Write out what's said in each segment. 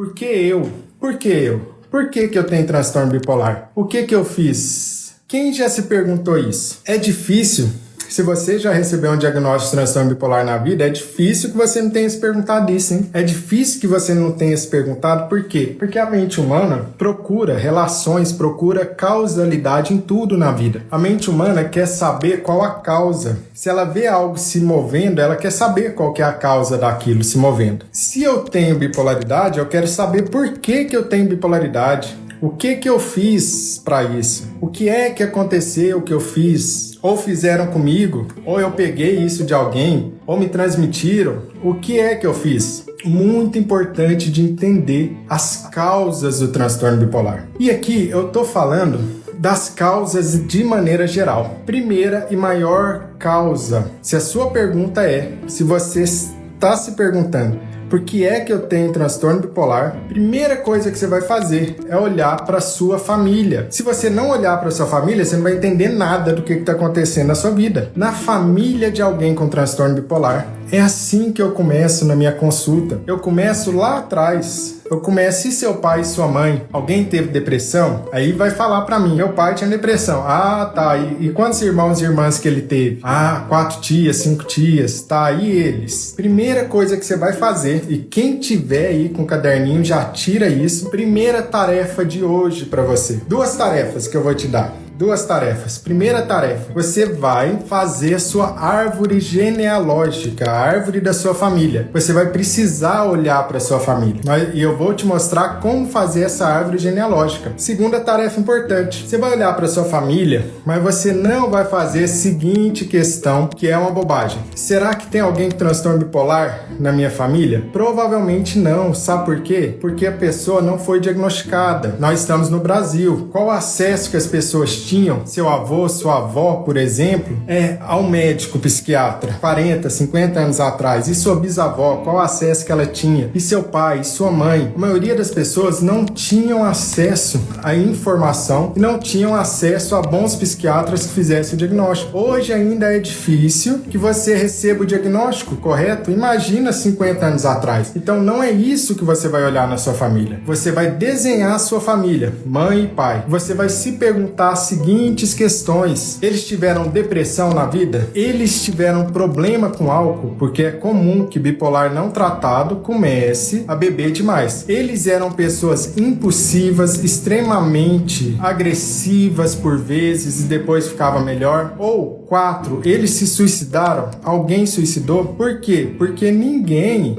Por que eu? Por que eu? Por que eu tenho transtorno bipolar? O que eu fiz? Quem já se perguntou isso? É difícil. Se você já recebeu um diagnóstico de transtorno bipolar na vida, é difícil que você não tenha se perguntado isso, hein? É difícil que você não tenha se perguntado por quê? Porque a mente humana procura relações, procura causalidade em tudo na vida. A mente humana quer saber qual a causa. Se ela vê algo se movendo, ela quer saber qual que é a causa daquilo se movendo. Se eu tenho bipolaridade, eu quero saber por que eu tenho bipolaridade. O que eu fiz para isso? O que é que aconteceu, o que eu fiz? Ou fizeram comigo, ou eu peguei isso de alguém, ou me transmitiram. O que é que eu fiz? Muito importante de entender as causas do transtorno bipolar. E aqui eu tô falando das causas de maneira geral. Primeira e maior causa. Se a sua pergunta é, se você está se perguntando, por que é que eu tenho transtorno bipolar? Primeira coisa que você vai fazer é olhar para sua família. Se você não olhar para sua família, você não vai entender nada do que está acontecendo na sua vida. Na família de alguém com transtorno bipolar, é assim que eu começo na minha consulta. Eu começo lá atrás. Eu começo, e seu pai e sua mãe? Alguém teve depressão? Aí vai falar pra mim, meu pai tinha depressão. Ah, tá. E quantos irmãos e irmãs que ele teve? Ah, 4 tias, 5 tias. Tá, e eles? Primeira coisa que você vai fazer, e quem tiver aí com o caderninho já tira isso. Primeira tarefa de hoje pra você. 2 tarefas que eu vou te dar. 2 tarefas. Primeira tarefa, você vai fazer a sua árvore genealógica, a árvore da sua família. Você vai precisar olhar para a sua família. E eu vou te mostrar como fazer essa árvore genealógica. Segunda tarefa importante, você vai olhar para a sua família, mas você não vai fazer a seguinte questão, que é uma bobagem. Será que tem alguém com transtorno bipolar na minha família? Provavelmente não. Sabe por quê? Porque a pessoa não foi diagnosticada. Nós estamos no Brasil. Qual o acesso que as pessoas tinham, seu avô, sua avó, por exemplo, ao médico psiquiatra 40, 50 anos atrás? E sua bisavó, qual o acesso que ela tinha? E seu pai, e sua mãe? A maioria das pessoas não tinham acesso à informação e não tinham acesso a bons psiquiatras que fizessem o diagnóstico. Hoje ainda é difícil que você receba o diagnóstico correto. Imagina 50 anos atrás. Então não é isso que você vai olhar na sua família. Você vai desenhar a sua família, mãe e pai. Você vai se perguntar as seguintes questões. Eles tiveram depressão na vida? Eles tiveram problema com álcool? Porque é comum que bipolar não tratado comece a beber demais. Eles eram pessoas impulsivas, extremamente agressivas por vezes e depois ficava melhor? Ou 4, eles se suicidaram? Alguém suicidou? Por quê? Porque ninguém,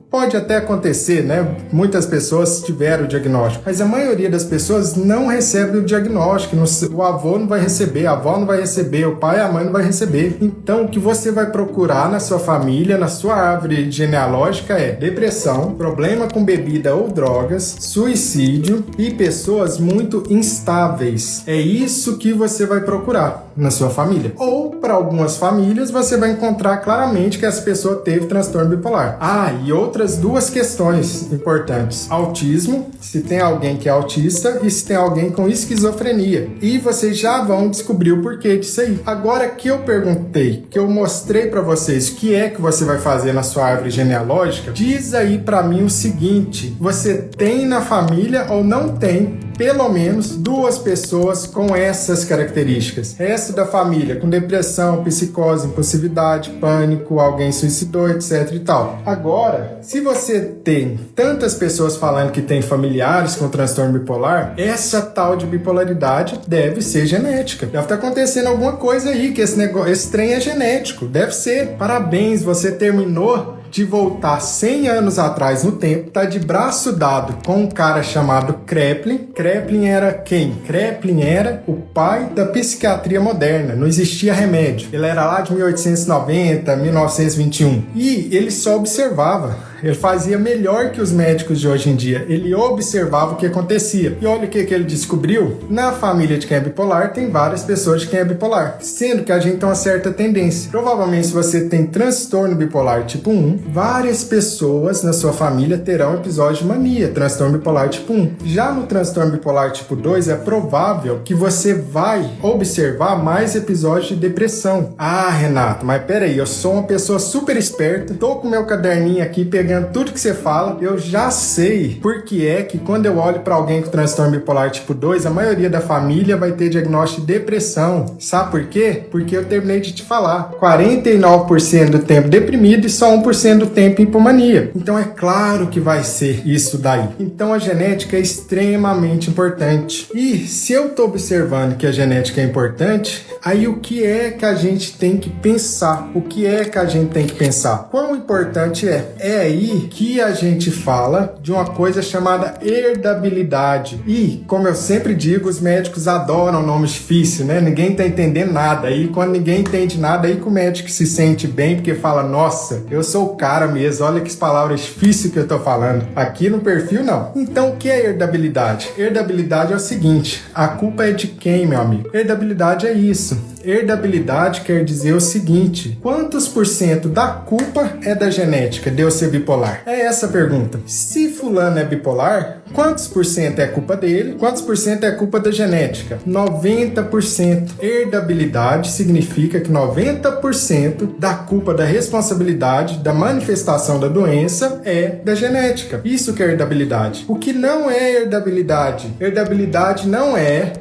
pode até acontecer, né? Muitas pessoas tiveram o diagnóstico, mas a maioria das pessoas não recebe o diagnóstico. O avô não vai receber, a avó não vai receber, o pai e a mãe não vai receber. Então, o que você vai procurar na sua família, na sua árvore genealógica é depressão, problema com bebida ou drogas, suicídio e pessoas muito instáveis. É isso que você vai procurar na sua família. Ou, para algumas famílias, você vai encontrar claramente que essa pessoa teve transtorno bipolar. E outras 2 questões importantes. Autismo, se tem alguém que é autista e se tem alguém com esquizofrenia. E vocês já vão descobrir o porquê disso aí. Agora que eu perguntei, que eu mostrei para vocês o que é que você vai fazer na sua árvore genealógica, diz aí para mim o seguinte: você tem na família ou não tem pelo menos 2 pessoas com essas características? Resto da família com depressão, psicose, impulsividade, pânico, alguém suicidou, etc e tal. Agora, se você tem tantas pessoas falando que tem familiares com transtorno bipolar, essa tal de bipolaridade deve ser genética. Deve estar acontecendo alguma coisa aí, que esse trem é genético. Deve ser. Parabéns, você terminou de voltar 100 anos atrás no tempo, tá de braço dado com um cara chamado Kraepelin. Kraepelin era quem? Kraepelin era o pai da psiquiatria moderna, não existia remédio. Ele era lá de 1890, 1921. E ele só observava. Ele fazia melhor que os médicos de hoje em dia. Ele observava o que acontecia. E olha o que ele descobriu. Na família de quem é bipolar, tem várias pessoas de quem é bipolar. Sendo que a gente tem uma certa tendência. Provavelmente, se você tem transtorno bipolar tipo 1, várias pessoas na sua família terão episódio de mania, transtorno bipolar tipo 1. Já no transtorno bipolar tipo 2, é provável que você vai observar mais episódios de depressão. Renato, mas peraí, eu sou uma pessoa super esperta, tô com meu caderninho aqui pegando pegando tudo que você fala, eu já sei por que é que quando eu olho para alguém com transtorno bipolar tipo 2, a maioria da família vai ter diagnóstico de depressão. Sabe por quê? Porque eu terminei de te falar. 49% do tempo deprimido e só 1% do tempo hipomania. Então é claro que vai ser isso daí. Então a genética é extremamente importante. E se eu estou observando que a genética é importante, aí o que é que a gente tem que pensar? O que é que a gente tem que pensar? Quão importante é? É aí que a gente fala de uma coisa chamada herdabilidade. E, como eu sempre digo, os médicos adoram nomes difíceis, né? Ninguém tá entendendo nada. Aí, quando ninguém entende nada, aí que o médico se sente bem, porque fala, nossa, eu sou o cara mesmo, olha que palavras difíceis que eu tô falando. Aqui no perfil, não. Então, o que é herdabilidade? Herdabilidade é o seguinte, a culpa é de quem, meu amigo? Herdabilidade é isso. Herdabilidade quer dizer o seguinte, quantos por cento da culpa é da genética de eu ser bipolar? É essa a pergunta. Se fulano é bipolar, quantos por cento é culpa dele? Quantos por cento é culpa da genética? 90%. Herdabilidade significa que 90% da culpa, da responsabilidade, da manifestação da doença é da genética. Isso que é herdabilidade. O que não é herdabilidade? Herdabilidade não é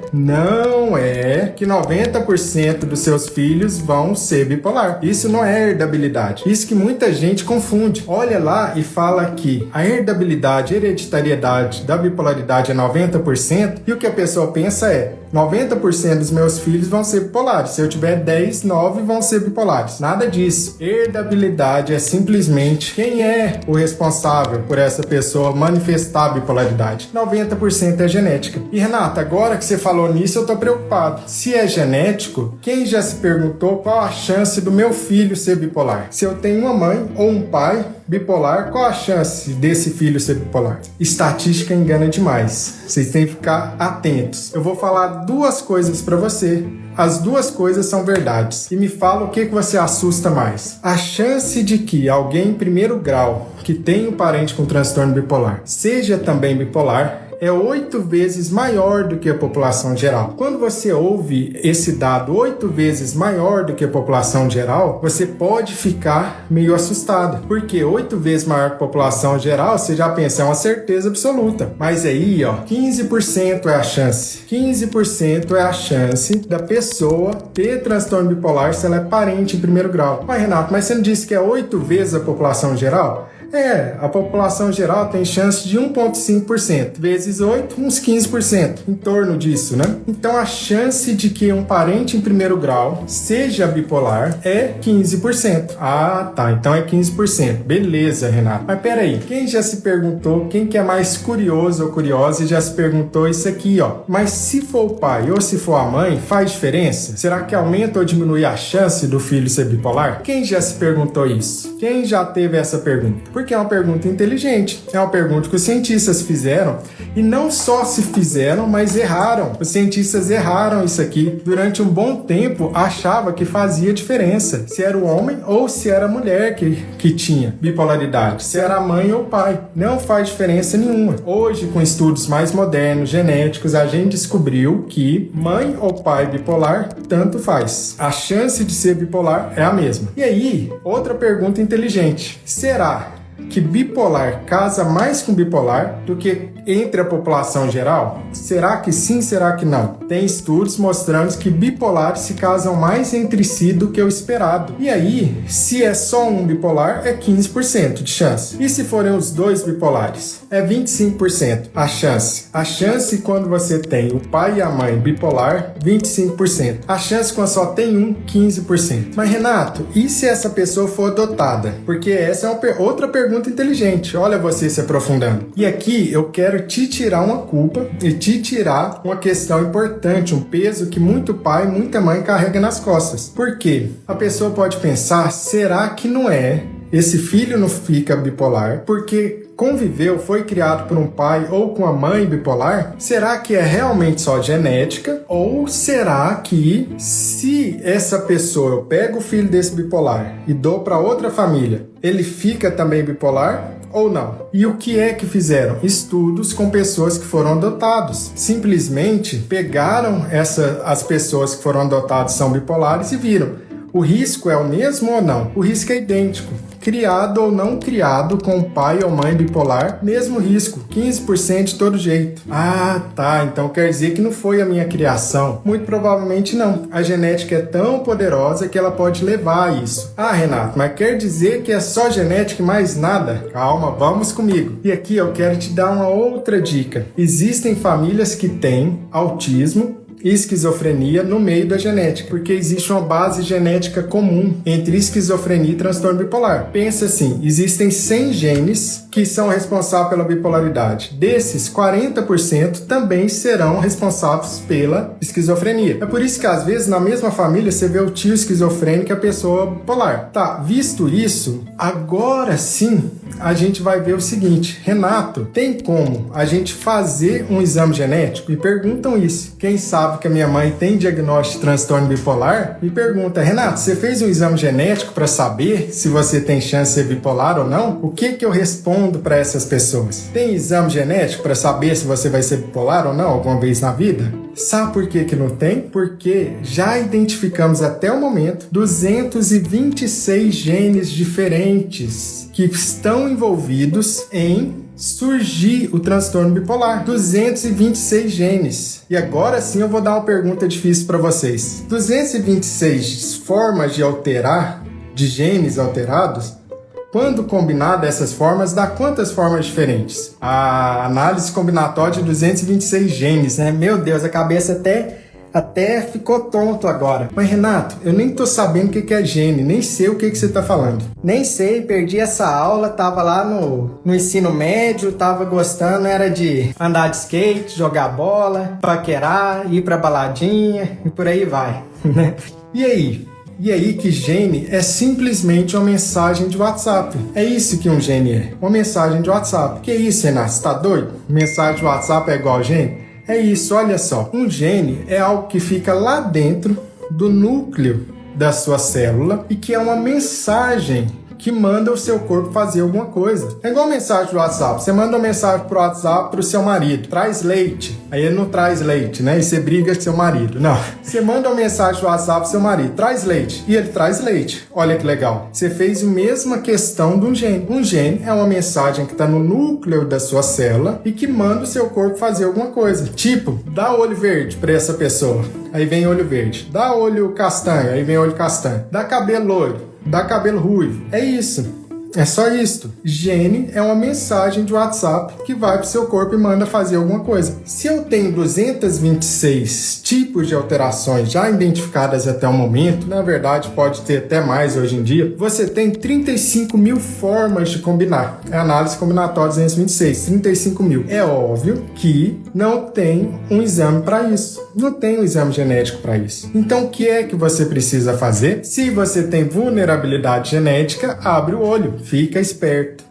que 90% dos seus filhos vão ser bipolar. Isso não é herdabilidade. Isso que muita gente confunde. Olha lá e fala que a herdabilidade, hereditariedade da bipolaridade é 90% e o que a pessoa pensa é 90% dos meus filhos vão ser bipolares. Se eu tiver 10, 9 vão ser bipolares. Nada disso. Herdabilidade é simplesmente quem é o responsável por essa pessoa manifestar a bipolaridade. 90% é genética. E Renata, agora que você falou nisso, eu tô preocupado. Se é genético, quem já se perguntou qual a chance do meu filho ser bipolar? Se eu tenho uma mãe ou um pai bipolar, qual a chance desse filho ser bipolar? Estatística engana demais. Vocês têm que ficar atentos. Eu vou falar duas coisas para você. As duas coisas são verdades. E me fala o que você assusta mais. A chance de que alguém em primeiro grau que tem um parente com transtorno bipolar seja também bipolar é 8 vezes maior do que a população geral. Quando você ouve esse dado 8 vezes maior do que a população geral, você pode ficar meio assustado. Porque 8 vezes maior que a população geral, você já pensa, é uma certeza absoluta. Mas aí, 15% é a chance. 15% é a chance da pessoa ter transtorno bipolar se ela é parente em primeiro grau. Mas Renato, mas você não disse que é 8 vezes a população geral? A população geral tem chance de 1,5%. Vezes 8, uns 15%. Em torno disso, né? Então, a chance de que um parente em primeiro grau seja bipolar é 15%. Ah, tá. Então, é 15%. Beleza, Renato. Mas peraí. Quem já se perguntou, quem que é mais curioso ou curiosa e já se perguntou isso aqui, Mas se for o pai ou se for a mãe, faz diferença? Será que aumenta ou diminui a chance do filho ser bipolar? Quem já se perguntou isso? Quem já teve essa pergunta? Porque é uma pergunta inteligente, é uma pergunta que os cientistas fizeram e não só se fizeram, mas erraram. Os cientistas erraram isso aqui. Durante um bom tempo, achava que fazia diferença se era o homem ou se era a mulher que tinha bipolaridade, se era a mãe ou o pai. Não faz diferença nenhuma. Hoje, com estudos mais modernos, genéticos, a gente descobriu que mãe ou pai bipolar, tanto faz. A chance de ser bipolar é a mesma. E aí, outra pergunta inteligente. Será que bipolar casa mais com bipolar do que entre a população geral? Será que sim, será que não? Tem estudos mostrando que bipolares se casam mais entre si do que o esperado. E aí, se é só um bipolar, é 15% de chance. E se forem os dois bipolares? É 25% a chance. A chance quando você tem o pai e a mãe bipolar, 25%. A chance quando só tem um, 15%. Mas Renato, e se essa pessoa for adotada? Porque essa é outra pergunta inteligente. Olha você se aprofundando. E aqui eu quero te tirar uma culpa e te tirar uma questão importante, um peso que muito pai, muita mãe carrega nas costas. Por quê? A pessoa pode pensar, será que não é? Esse filho não fica bipolar porque conviveu, foi criado por um pai ou com a mãe bipolar? Será que é realmente só genética? Ou será que se essa pessoa, eu pego o filho desse bipolar e dou para outra família, ele fica também bipolar? Ou não? E o que é que fizeram? Estudos com pessoas que foram adotados. Simplesmente pegaram as pessoas que foram adotadas são bipolares e viram. O risco é o mesmo ou não? O risco é idêntico. criado ou não criado com pai ou mãe bipolar, mesmo risco, 15% de todo jeito. Ah, tá, então quer dizer que não foi a minha criação. Muito provavelmente não. A genética é tão poderosa que ela pode levar a isso. Ah, Renato, mas quer dizer que é só genética e mais nada? Calma, vamos comigo. E aqui eu quero te dar uma outra dica. Existem famílias que têm autismo e esquizofrenia no meio da genética, porque existe uma base genética comum entre esquizofrenia e transtorno bipolar. Pensa assim, existem 100 genes que são responsáveis pela bipolaridade. Desses, 40% também serão responsáveis pela esquizofrenia. É por isso que às vezes na mesma família você vê o tio esquizofrênico e a pessoa bipolar. Tá, visto isso, agora sim a gente vai ver o seguinte, Renato, tem como a gente fazer um exame genético? Me perguntam isso. Quem sabe que a minha mãe tem diagnóstico de transtorno bipolar, me pergunta, Renato, você fez um exame genético para saber se você tem chance de ser bipolar ou não? O que eu respondo para essas pessoas? Tem exame genético para saber se você vai ser bipolar ou não alguma vez na vida? Sabe por que não tem? Porque já identificamos até o momento 226 genes diferentes que estão envolvidos em surgir o transtorno bipolar. 226 genes. E agora sim eu vou dar uma pergunta difícil para vocês. 226 formas de alterar, de genes alterados, quando combinada essas formas, dá quantas formas diferentes? A análise combinatória de 226 genes, né? Meu Deus, a cabeça até ficou tonto agora. Mas Renato, eu nem tô sabendo o que é gene, nem sei o que você tá falando. Nem sei, perdi essa aula, tava lá no ensino médio, tava gostando, era de andar de skate, jogar bola, paquerar, ir pra baladinha e por aí vai. E aí? E aí que gene é simplesmente uma mensagem de WhatsApp. É isso que um gene é, uma mensagem de WhatsApp. Que isso, Renato, você tá doido? Mensagem de WhatsApp é igual gene? É isso, olha só. Um gene é algo que fica lá dentro do núcleo da sua célula e que é uma mensagem que manda o seu corpo fazer alguma coisa. É igual mensagem do WhatsApp. Você manda uma mensagem pro WhatsApp pro seu marido. Traz leite. Aí ele não traz leite, né? E você briga com seu marido. Não. Você manda uma mensagem do WhatsApp pro seu marido. Traz leite. E ele traz leite. Olha que legal. Você fez a mesma questão de um gene. Um gene é uma mensagem que está no núcleo da sua célula e que manda o seu corpo fazer alguma coisa. Tipo, dá olho verde para essa pessoa. Aí vem olho verde. Dá olho castanho. Aí vem olho castanho. Dá cabelo loiro. Dá cabelo ruivo. É isso. É só isto. Gene é uma mensagem de WhatsApp que vai para o seu corpo e manda fazer alguma coisa. Se eu tenho 226 tipos de alterações já identificadas até o momento, na verdade pode ter até mais hoje em dia, você tem 35 mil formas de combinar. É a análise combinatória 226, 35 mil. É óbvio que não tem um exame para isso. Não tem um exame genético para isso. Então o que é que você precisa fazer? Se você tem vulnerabilidade genética, abre o olho. Fica esperto.